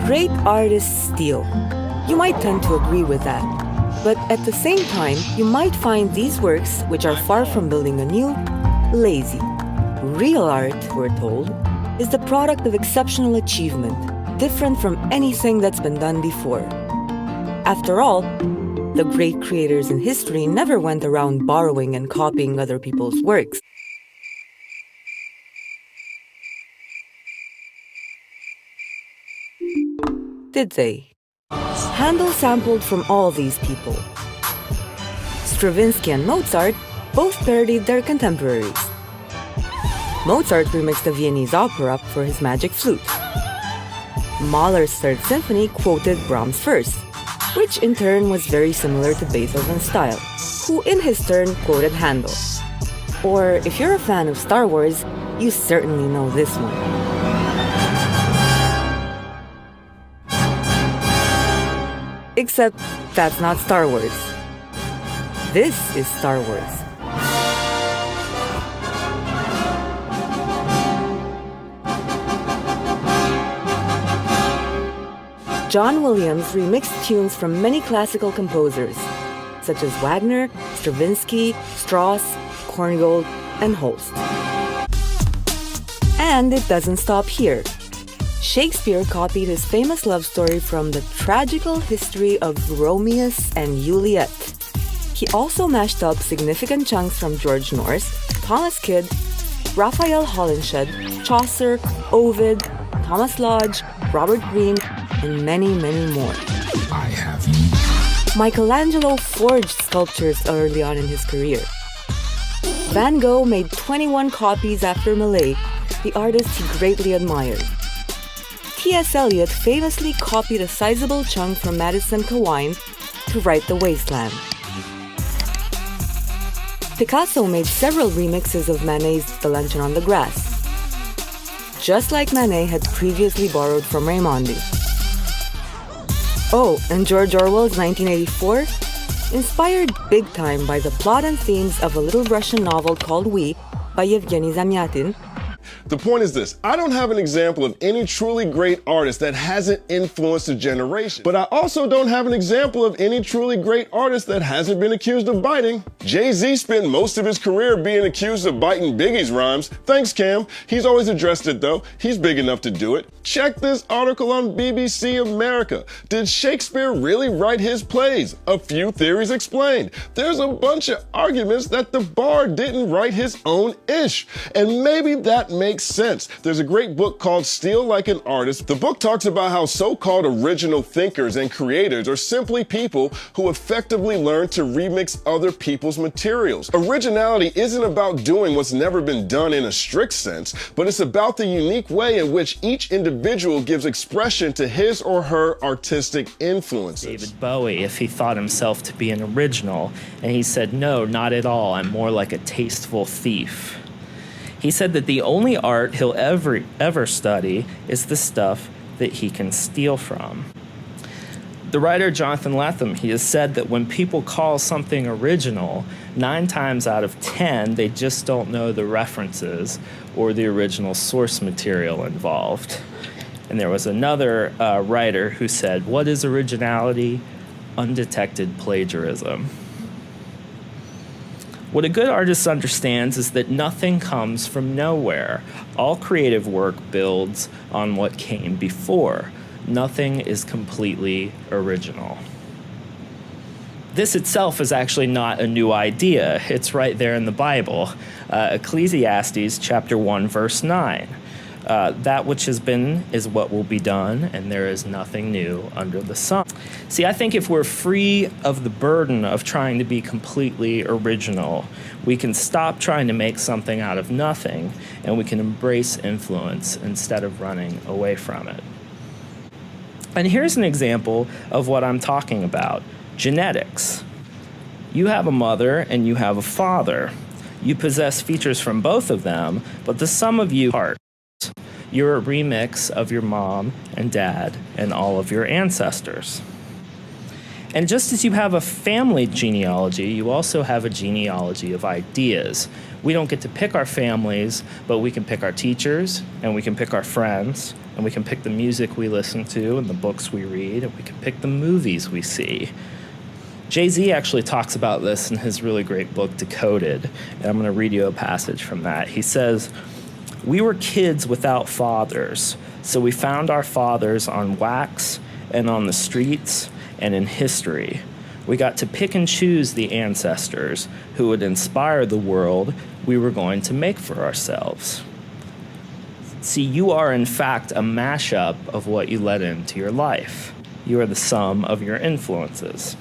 Great artists steal. You might tend to agree with that. But at the same time, you might find these works, which are far from building anew, lazy. Real art, we're told, is the product of exceptional achievement, different from anything that's been done before. After all, the great creators in history never went around borrowing and copying other people's works. Did they? Handel sampled from all these people. Stravinsky and Mozart both parodied their contemporaries. Mozart remixed the Viennese opera for his magic flute. Mahler's Third Symphony quoted Brahms' First, which in turn was very similar to Beethoven's style, who in his turn quoted Handel. Or if you're a fan of Star Wars, you certainly know this one. Except that's not Star Wars. This is Star Wars. John Williams remixed tunes from many classical composers, such as Wagner, Stravinsky, Strauss, Korngold, and Holst. And it doesn't stop here. Shakespeare copied his famous love story from the tragical history of Romeus and Juliet. He also mashed up significant chunks from George North, Thomas Kyd, Raphael Holinshed, Chaucer, Ovid, Thomas Lodge, Robert Greene, and many, many more. I have you. Michelangelo forged sculptures early on in his career. Van Gogh made 21 copies after Millet, the artist he greatly admired. T.S. Eliot famously copied a sizable chunk from Madison Cawein to write The Wasteland. Picasso made several remixes of Manet's The Luncheon on the Grass, just like Manet had previously borrowed from Raimondi. Oh, and George Orwell's 1984? Inspired big time by the plot and themes of a little Russian novel called We by Yevgeny Zamyatin. The point is this: I don't have an example of any truly great artist that hasn't influenced a generation. But I also don't have an example of any truly great artist that hasn't been accused of biting. Jay-Z spent most of his career being accused of biting Biggie's rhymes. Thanks, Cam. He's always addressed it, though. He's big enough to do it. Check this article on BBC America. Did Shakespeare really write his plays? A few theories explained. There's a bunch of arguments that the bard didn't write his own ish. And maybe that makes sense. There's a great book called Steal Like an Artist. The book talks about how so-called original thinkers and creators are simply people who effectively learn to remix other people's materials. Originality isn't about doing what's never been done in a strict sense, but it's about the unique way in which each individual gives expression to his or her artistic influences. David Bowie, if he thought himself to be an original, and he said, no, not at all, I'm more like a tasteful thief. He said that the only art he'll ever study is the stuff that he can steal from. The writer Jonathan Lethem, he has said that when people call something original, 9 times out of 10, they just don't know the references or the original source material involved. And there was another writer who said, what is originality? Undetected plagiarism. What a good artist understands is that nothing comes from nowhere. All creative work builds on what came before. Nothing is completely original. This itself is actually not a new idea. It's right there in the Bible. Ecclesiastes chapter 1, verse 9. That which has been is what will be done, and there is nothing new under the sun. See, I think if we're free of the burden of trying to be completely original, we can stop trying to make something out of nothing, and we can embrace influence instead of running away from it. And here's an example of what I'm talking about: genetics. You have a mother and you have a father. You possess features from both of them, but the sum of you are. You're a remix of your mom and dad and all of your ancestors. And just as you have a family genealogy, you also have a genealogy of ideas. We don't get to pick our families, but we can pick our teachers, and we can pick our friends, and we can pick the music we listen to and the books we read, and we can pick the movies we see. Jay-Z actually talks about this in his really great book, Decoded, and I'm going to read you a passage from that. He says, "We were kids without fathers, so we found our fathers on wax and on the streets and in history. We got to pick and choose the ancestors who would inspire the world we were going to make for ourselves. See, you are in fact a mashup of what you let into your life. You are the sum of your influences."